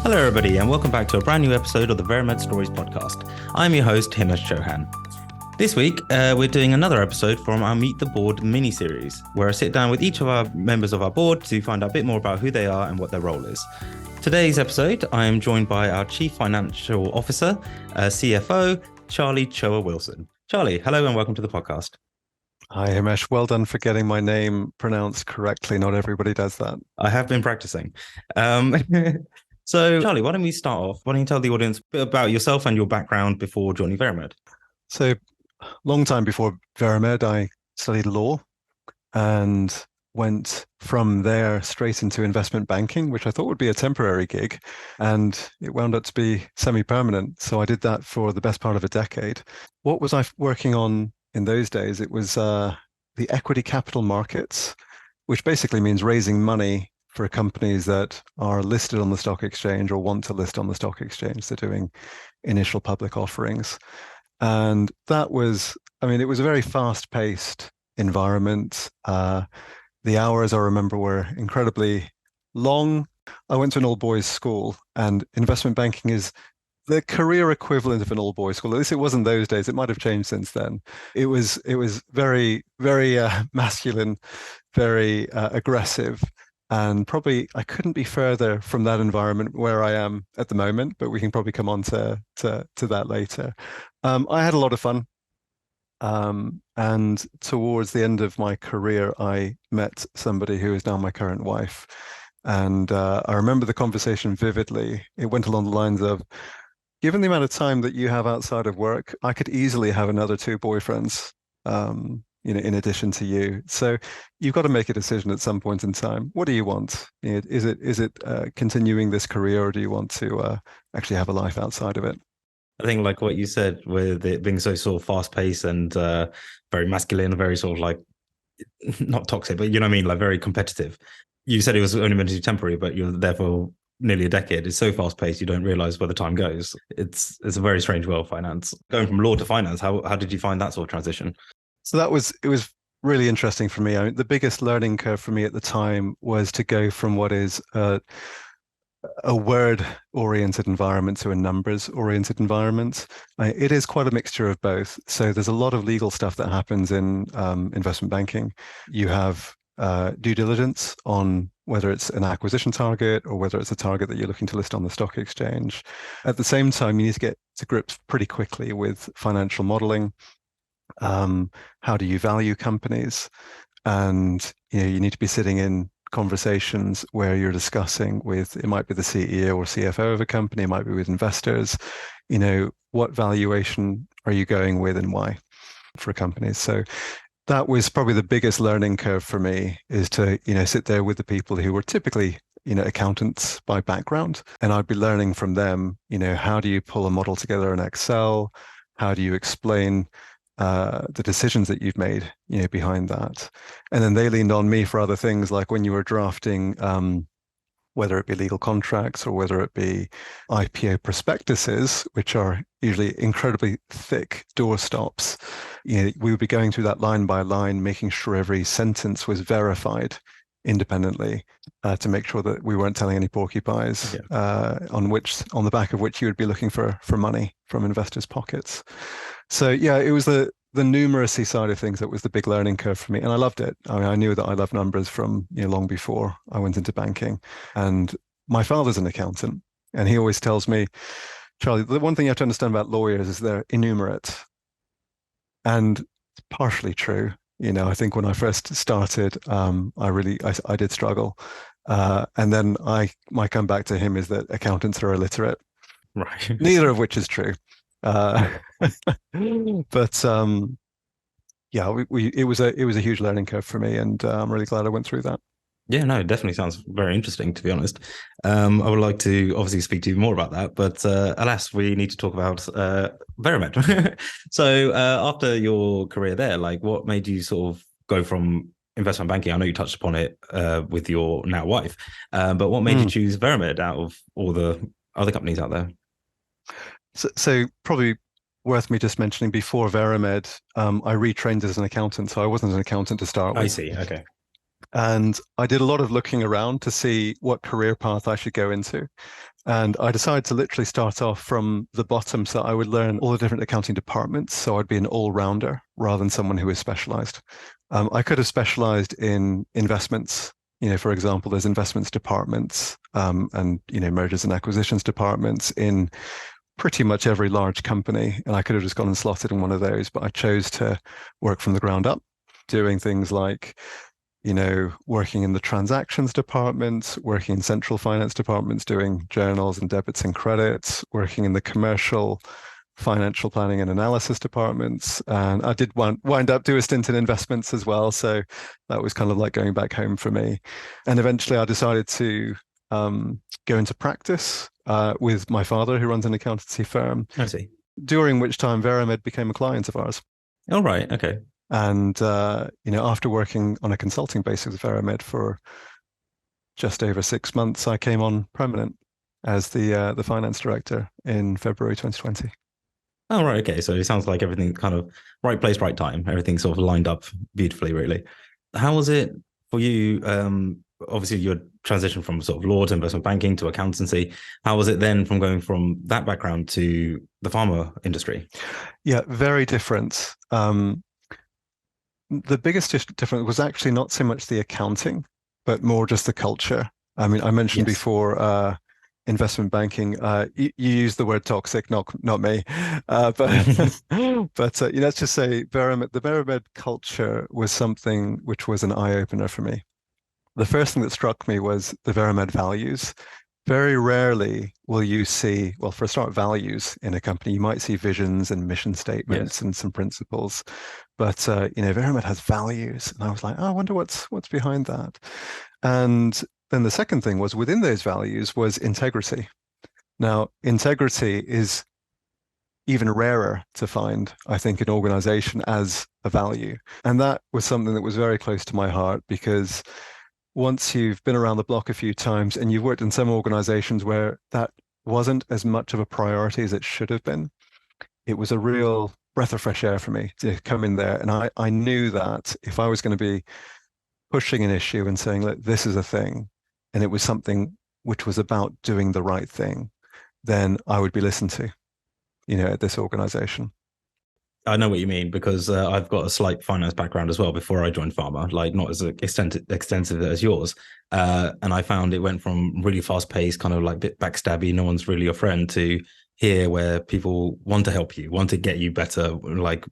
Hello, everybody, and welcome back to a brand new episode of the Veramed Stories podcast. I'm your host, Himesh Chhoa. This week, we're doing another episode from our Meet the Board mini-series, where I sit down with each of our members of our board to find out a bit more about who they are and what their role is. Today's episode, I am joined by our Chief Financial Officer, CFO, Charlie Chhoa Wilson. Charlie, hello and welcome to the podcast. Hi, Himesh. Well done for getting my name pronounced correctly. Not everybody does that. I have been practicing. So, Charlie, why don't we start off? Why don't you tell the audience a bit about yourself and your background before joining Veramed? So, long time before Veramed, I studied law and went from there straight into investment banking, which I thought would be a temporary gig, and it wound up to be semi-permanent. So I did that for the best part of a decade. What was I working on in those days? It was the equity capital markets, which basically means raising money for companies that are listed on the stock exchange or want to list on the stock exchange. They're doing initial public offerings. And that was, it was a very fast-paced environment. The hours I remember were incredibly long. I went to an all-boys school, and investment banking is the career equivalent of an all-boys school. At least it wasn't those days. It might have changed since then. It was very, very masculine, very aggressive. And probably I couldn't be further from that environment where I am at the moment, but we can probably come on to that later. I had a lot of fun. And towards the end of my career, I met somebody who is now my current wife. And I remember the conversation vividly. It went along the lines of, given the amount of time that you have outside of work, I could easily have another two boyfriends. In addition to you. So you've got to make a decision at some point in time. What do you want? Is it continuing this career, or do you want to actually have a life outside of it? I think like what you said, with it being so sort of fast paced and very masculine, very sort of like, not toxic, but you know what I mean? Like very competitive. You said it was only meant to be temporary, but you're there for nearly a decade. It's so fast paced, you don't realize where the time goes. It's a very strange world, finance. Going from law to finance, how did you find that sort of transition? So it was really interesting for me. The biggest learning curve for me at the time was to go from what is a word-oriented environment to a numbers-oriented environment. It is quite a mixture of both. So there's a lot of legal stuff that happens in investment banking. You have due diligence on whether it's an acquisition target or whether it's a target that you're looking to list on the stock exchange. At the same time, you need to get to grips pretty quickly with financial modeling. How do you value companies? And you need to be sitting in conversations where you're discussing with, it might be the CEO or CFO of a company, it might be with investors, what valuation are you going with and why for companies? So that was probably the biggest learning curve for me, is to, sit there with the people who were typically accountants by background, and I'd be learning from them, how do you pull a model together in Excel? How do you explain the decisions that you've made, behind that? And then they leaned on me for other things, like when you were drafting, whether it be legal contracts or whether it be IPO prospectuses, which are usually incredibly thick doorstops. We would be going through that line by line, making sure every sentence was verified independently to make sure that we weren't telling any porcupines, on the back of which you would be looking for money from investors' pockets. So it was the numeracy side of things that was the big learning curve for me, and I loved it. I knew that I loved numbers from long before I went into banking. And my father's an accountant, and he always tells me, Charlie, the one thing you have to understand about lawyers is they're innumerate, and it's partially true. I think when I first started, I did struggle, and then my comeback to him is that accountants are illiterate, right? Neither of which is true. But it was a huge learning curve for me, and I'm really glad I went through that. Yeah, no, it definitely sounds very interesting, to be honest. I would like to obviously speak to you more about that, but alas, we need to talk about Veramed. So after your career there, like what made you sort of go from investment banking? I know you touched upon it with your now wife, but what made you choose Veramed out of all the other companies out there? So probably worth me just mentioning, before Veramed, I retrained as an accountant, so I wasn't an accountant to start with. I see, okay. And I did a lot of looking around to see what career path I should go into. And I decided to literally start off from the bottom so I would learn all the different accounting departments. So I'd be an all-rounder rather than someone who is specialized. I could have specialized in investments. For example, there's investments departments and, mergers and acquisitions departments in pretty much every large company. And I could have just gone and slotted in one of those, but I chose to work from the ground up, doing things like working in the transactions department, working in central finance departments, doing journals and debits and credits, working in the commercial financial planning and analysis departments. And I did wind up do a stint in investments as well. So that was kind of like going back home for me. And eventually I decided to go into practice with my father, who runs an accountancy firm, I see. during which time Veramed became a client of ours. All right. Okay. And after working on a consulting basis with Veramed for just over 6 months, I came on permanent as the finance director in February 2020. Oh, right. Okay. So it sounds like everything kind of right place, right time. Everything sort of lined up beautifully, really. How was it for you? Obviously, your transition from sort of law to investment banking to accountancy. How was it then from going from that background to the pharma industry? Yeah, very different. The biggest difference was actually not so much the accounting, but more just the culture. I mean, I mentioned Yes. before investment banking. You use the word toxic, not me. But let's just say the Veramed culture was something which was an eye opener for me. The first thing that struck me was the Veramed values. Very rarely will you see, well, for a start, values in a company. You might see visions and mission Yes. statements and some principles, but Veramed has values, and I was like, oh, I wonder what's behind that. And then the second thing was within those values was integrity. Now, integrity is even rarer to find, I think, in organization as a value. And that was something that was very close to my heart because once you've been around the block a few times and you've worked in some organizations where that wasn't as much of a priority as it should have been, it was a real breath of fresh air for me to come in there. And I knew that if I was going to be pushing an issue and saying, look, this is a thing, and it was something which was about doing the right thing, then I would be listened to, at this organization. I know what you mean because I've got a slight finance background as well before I joined pharma, like not as extensive as yours. And I found it went from really fast paced, kind of like bit backstabby, no one's really your friend, to here where people want to help you, want to get you better, like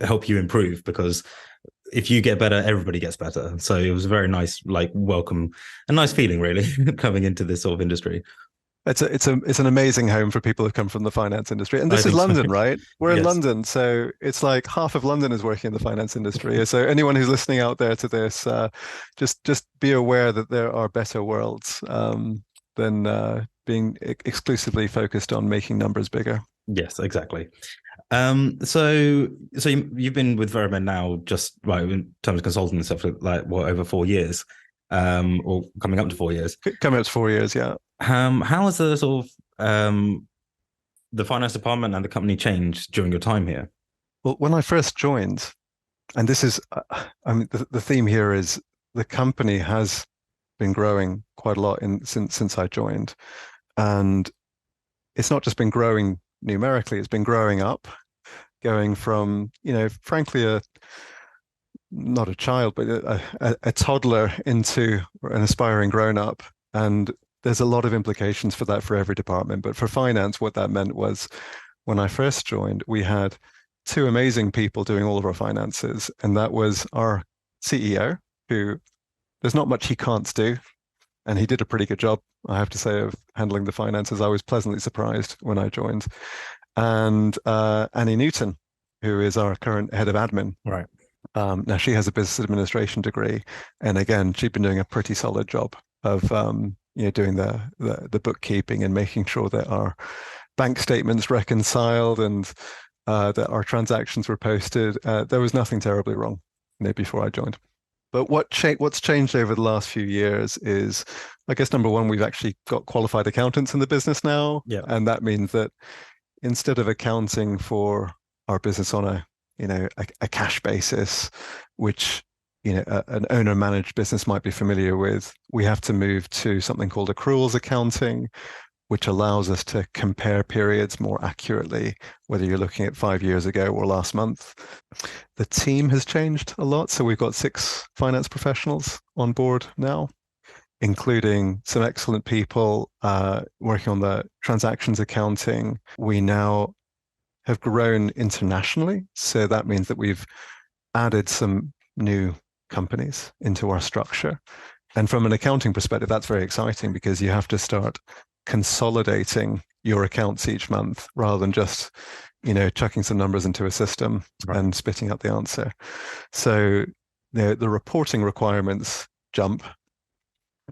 help you improve because if you get better, everybody gets better. So it was a very nice, like welcome, a nice feeling really coming into this sort of industry. It's an amazing home for people who come from the finance industry. And I this is think so. London, right? We're in Yes. London, so it's like half of London is working in the finance industry. So anyone who's listening out there to this, just be aware that there are better worlds than being exclusively focused on making numbers bigger. Yes, exactly. So you've been with Veramed now, just right in terms of consulting and stuff, for like what over 4 years, or coming up to 4 years. Coming up to 4 years, yeah. How has the sort of the finance department and the company changed during your time here? Well, when I first joined, and this is, I mean, the theme here is the company has been growing quite a lot since I joined, and it's not just been growing numerically; it's been growing up, going from, frankly, not a child, but a toddler into an aspiring grown up. And there's a lot of implications for that for every department. But for finance, what that meant was when I first joined, we had two amazing people doing all of our finances. And that was our CEO, who there's not much he can't do. And he did a pretty good job, I have to say, of handling the finances. I was pleasantly surprised when I joined. And Annie Newton, who is our current head of admin. Right. Now she has a business administration degree, and again, she'd been doing a pretty solid job of doing the bookkeeping and making sure that our bank statements reconciled and that our transactions were posted. There was nothing terribly wrong, before I joined. But what's changed over the last few years is, I guess, number one, we've actually got qualified accountants in the business now, Yeah. and that means that instead of accounting for our business on a cash basis, which an owner managed business might be familiar with, we have to move to something called accruals accounting, which allows us to compare periods more accurately, whether you're looking at 5 years ago or last month. The team has changed a lot. So we've got 6 finance professionals on board now, including some excellent people working on the transactions accounting. We now have grown internationally. So that means that we've added some new companies into our structure. And from an accounting perspective, that's very exciting because you have to start consolidating your accounts each month rather than just, chucking some numbers into a system Right. and spitting out the answer. So the reporting requirements jump,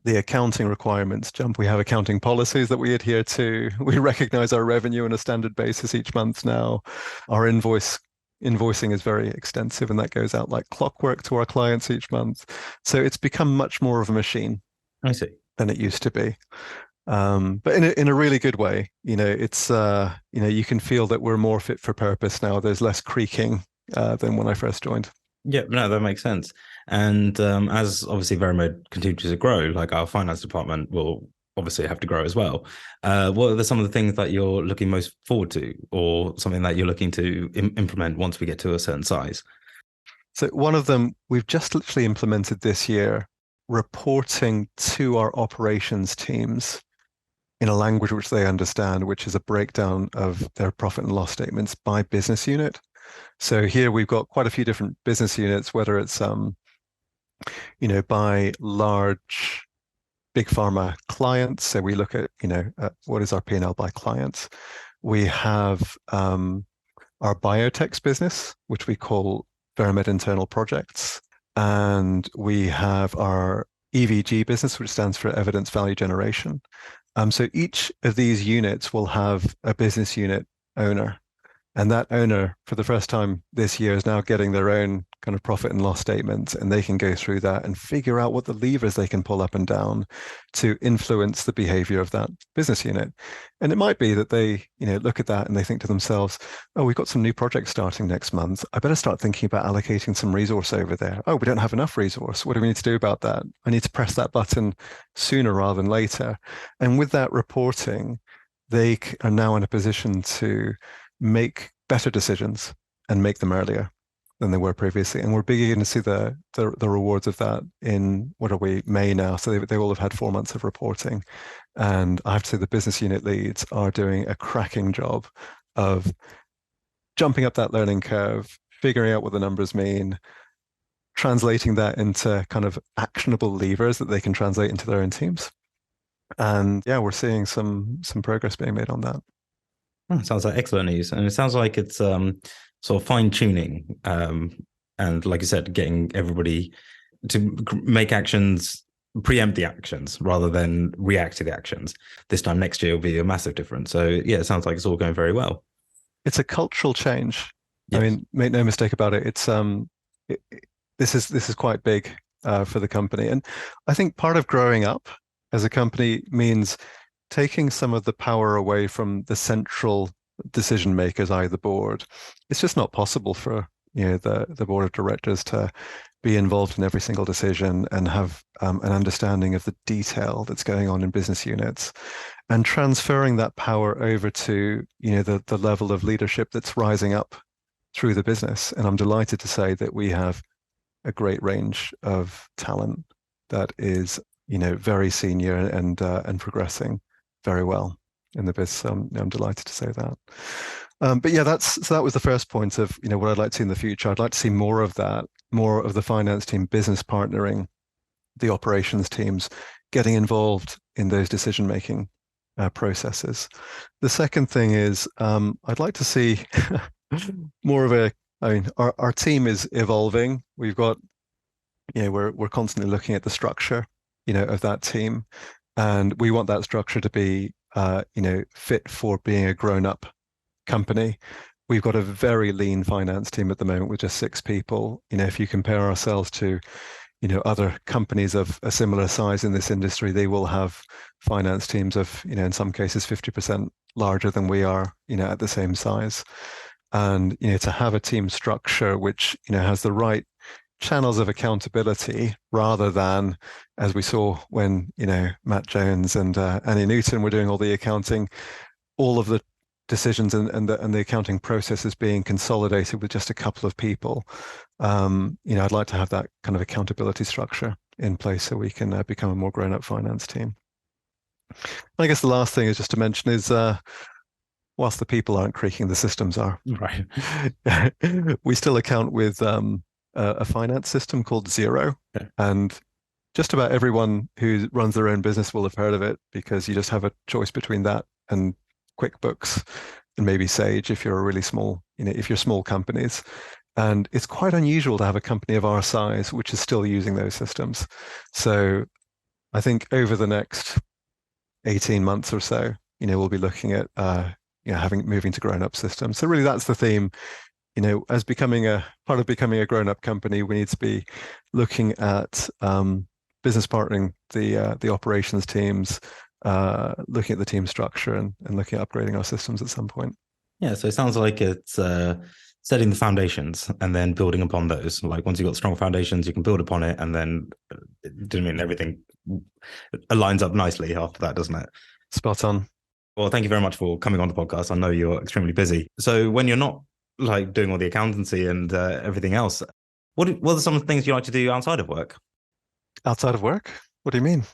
the accounting requirements jump. We have accounting policies that we adhere to. We recognize our revenue on a standard basis each month now. Our invoicing is very extensive, and that goes out like clockwork to our clients each month. So it's become much more of a machine I see. than it used to be. But in a really good way. It's you can feel that we're more fit for purpose now. There's less creaking than when I first joined. Yeah, no, that makes sense. And as obviously Veramed continues to grow, like our finance department will obviously have to grow as well. What are some of the things that you're looking most forward to, or something that you're looking to implement once we get to a certain size? So one of them we've just literally implemented this year, reporting to our operations teams in a language which they understand, which is a breakdown of their profit and loss statements by business unit. So here we've got quite a few different business units, whether it's by large big pharma clients. So we look at, what is our P&L by clients. We have our biotechs business, which we call Veramed Internal Projects. And we have our EVG business, which stands for Evidence Value Generation. So each of these units will have a business unit owner. And that owner, for the first time this year, is now getting their own kind of profit and loss statement, and they can go through that and figure out what the levers they can pull up and down to influence the behavior of that business unit. And it might be that they, look at that and they think to themselves, oh, we've got some new projects starting next month. I better start thinking about allocating some resource over there. Oh, we don't have enough resource. What do we need to do about that? I need to press that button sooner rather than later. And with that reporting, they are now in a position to make better decisions and make them earlier than they were previously. And we're beginning to see the rewards of that in, what are we, May now. So they all have had 4 months of reporting. And I have to say the business unit leads are doing a cracking job of jumping up that learning curve, figuring out what the numbers mean, translating that into kind of actionable levers that they can translate into their own teams. And yeah, we're seeing some progress being made on that. Oh, sounds like excellent news, and it sounds like it's sort of fine tuning, and like you said, getting everybody to make actions, preempt the actions rather than react to the actions. This time next year will be a massive difference. So yeah, it sounds like it's all going very well. It's a cultural change. I Yes. mean, make no mistake about it. This is quite big for the company, and I think part of growing up as a company means taking some of the power away from the central decision makers, i.e. the board. It's just not possible for the board of directors to be involved in every single decision and have an understanding of the detail that's going on in business units, and transferring that power over to the level of leadership that's rising up through the business. And I'm delighted to say that we have a great range of talent that is very senior and progressing very well in the business. I'm delighted to say that. But yeah, that was the first point of what I'd like to see in the future. I'd like to see more of that, more of the finance team business partnering, the operations teams getting involved in those decision-making processes. The second thing is I'd like to see more of I mean, our team is evolving. We've got, we're constantly looking at the structure, of that team. And we want that structure to be, fit for being a grown-up company. We've got a very lean finance team at the moment with just 6 people. If you compare ourselves to, other companies of a similar size in this industry, they will have finance teams of, in some cases, 50% larger than we are, at the same size. And, to have a team structure which, has the right channels of accountability rather than, as we saw when, Matt Jones and Annie Newton were doing all the accounting, all of the decisions and the accounting processes being consolidated with just a couple of people. I'd like to have that kind of accountability structure in place so we can become a more grown-up finance team. I guess the last thing is just to mention is whilst the people aren't creaking, the systems are. Right. We still account with a finance system called Xero, Okay. and just about everyone who runs their own business will have heard of it because you just have a choice between that and QuickBooks and maybe Sage if you're a really small, if you're small companies. And it's quite unusual to have a company of our size which is still using those systems. So I think over the next 18 months or so, we'll be looking at moving to grown-up systems. So really that's the theme. As becoming a part of becoming a grown-up company, we need to be looking at business partnering the operations teams, looking at the team structure and looking at upgrading our systems at some point. Yeah, so it sounds like it's setting the foundations and then building upon those. Like once you've got strong foundations, you can build upon it, and then everything aligns up nicely after that, doesn't it? Spot on. Well, thank you very much for coming on the podcast. I know you're extremely busy. So when you're not like doing all the accountancy and everything else, what are some of the things you like to do outside of work? Outside of work? What do you mean?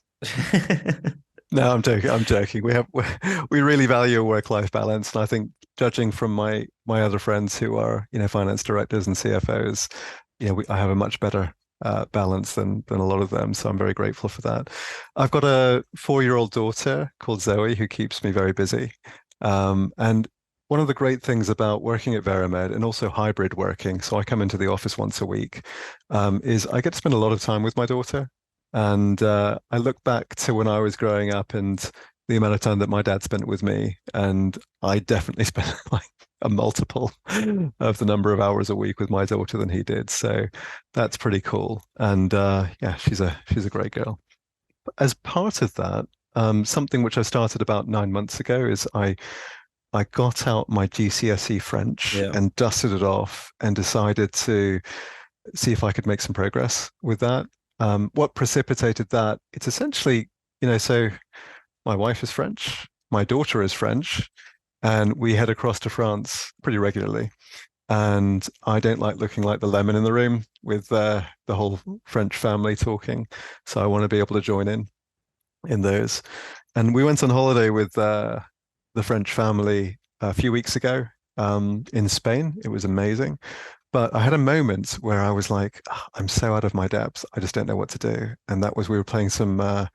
No, I'm joking. I'm joking. We really value a work-life balance, and I think judging from my other friends who are finance directors and CFOs, I have a much better balance than a lot of them. So I'm very grateful for that. I've got a 4-year-old daughter called Zoe who keeps me very busy, and one of the great things about working at Veramed and also hybrid working, so I come into the office once a week, is I get to spend a lot of time with my daughter. And I look back to when I was growing up and the amount of time that my dad spent with me, and I definitely spent like a multiple of the number of hours a week with my daughter than he did. So that's pretty cool. And yeah, she's a great girl. As part of that, something which I started about 9 months ago is I got out my GCSE French Yeah. and dusted it off and decided to see if I could make some progress with that. What precipitated that? It's essentially, so my wife is French, my daughter is French, and we head across to France pretty regularly. And I don't like looking like the lemon in the room with the whole French family talking. So I want to be able to join in those. And we went on holiday with the French family a few weeks ago in Spain. It was amazing. But I had a moment where I was like, "Ah, I'm so out of my depth. I just don't know what to do." And that was we were playing some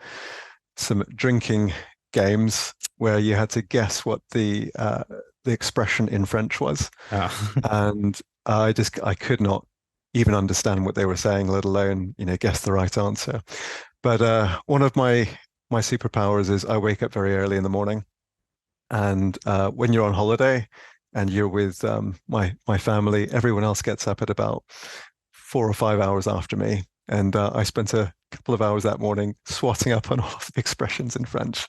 drinking games where you had to guess what the expression in French was. Ah. And I could not even understand what they were saying, let alone, guess the right answer. But one of my superpowers is I wake up very early in the morning. And when you're on holiday and you're with my family, everyone else gets up at about 4 or 5 hours after me. And I spent a couple of hours that morning swatting up on all of the expressions in French.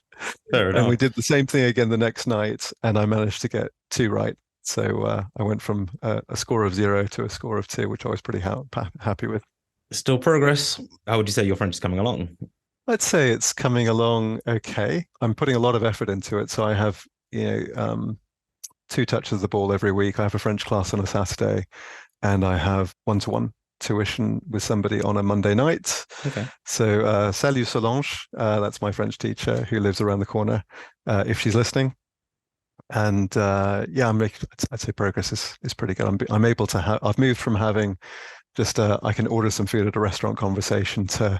Fair And we enough. did the same thing again the next night, and I managed to get 2 right. So I went from a score of 0 to a score of 2, which I was pretty happy with. Still progress. How would you say your French is coming along? I'd say it's coming along okay. I'm putting a lot of effort into it. So I have, 2 touches of the ball every week. I have a French class on a Saturday, and I have one-to-one tuition with somebody on a Monday night. Okay. So salut Solange, that's my French teacher who lives around the corner, if she's listening. And yeah, I'd say progress is pretty good. I'm able to have. I've moved from having just I can order some food at a restaurant conversation to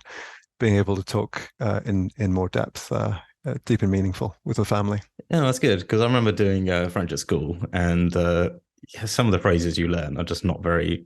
being able to talk in more depth, deep and meaningful with the family. Yeah, that's good because I remember doing French at school, and yeah, some of the phrases you learn are just not very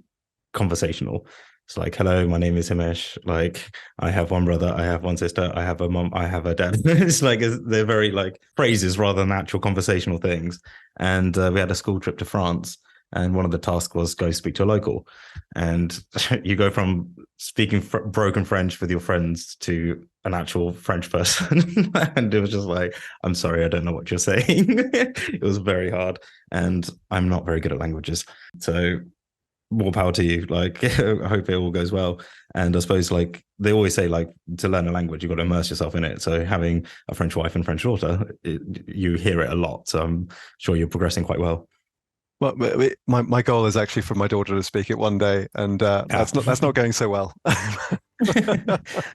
conversational. It's like, "Hello, my name is Himesh. Like, I have one brother, I have one sister, I have a mom, I have a dad." It's like they're very like phrases rather than actual conversational things. And we had a school trip to France, and one of the tasks was go speak to a local, and you go from speaking broken French with your friends to an actual French person. And it was just like, I'm sorry, I don't know what you're saying. It was very hard. And I'm not very good at languages. So more power to you. Like, I hope it all goes well. And I suppose, like, they always say, like, to learn a language, you've got to immerse yourself in it. So having a French wife and French daughter, you hear it a lot. So I'm sure you're progressing quite well. Well, my goal is actually for my daughter to speak it one day, and that's not going so well.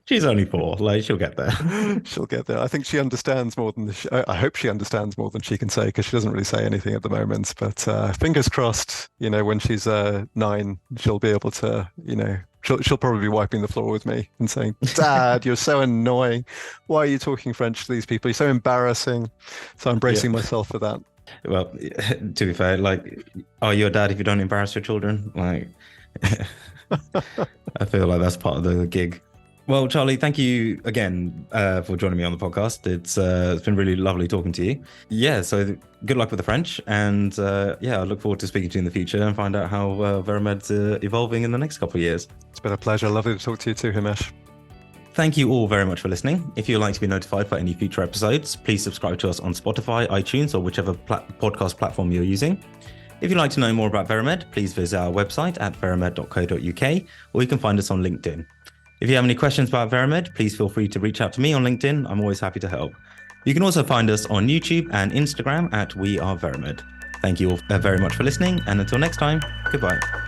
She's only 4. Like, she'll get there. She'll get there. I think she understands more than I hope she understands more than she can say, because she doesn't really say anything at the moment. But fingers crossed, when she's 9, she'll be able to, she'll probably be wiping the floor with me and saying, "Dad, you're so annoying. Why are you talking French to these people? You're so embarrassing." So I'm bracing myself for that. Well, to be fair, like, are you a dad if you don't embarrass your children? Like, I feel like that's part of the gig. Well, Charlie, thank you again for joining me on the podcast. It's been really lovely talking to you. Yeah, so good luck with the French. And I look forward to speaking to you in the future and find out how Veramed's evolving in the next couple of years. It's been a pleasure. Lovely to talk to you too, Himesh. Thank you all very much for listening. If you'd like to be notified for any future episodes, please subscribe to us on Spotify, iTunes, or whichever podcast platform you're using. If you'd like to know more about Veramed, please visit our website at veramed.co.uk, or you can find us on LinkedIn. If you have any questions about Veramed, please feel free to reach out to me on LinkedIn. I'm always happy to help. You can also find us on YouTube and Instagram at We Are Veramed. Thank you all very much for listening, and until next time, goodbye.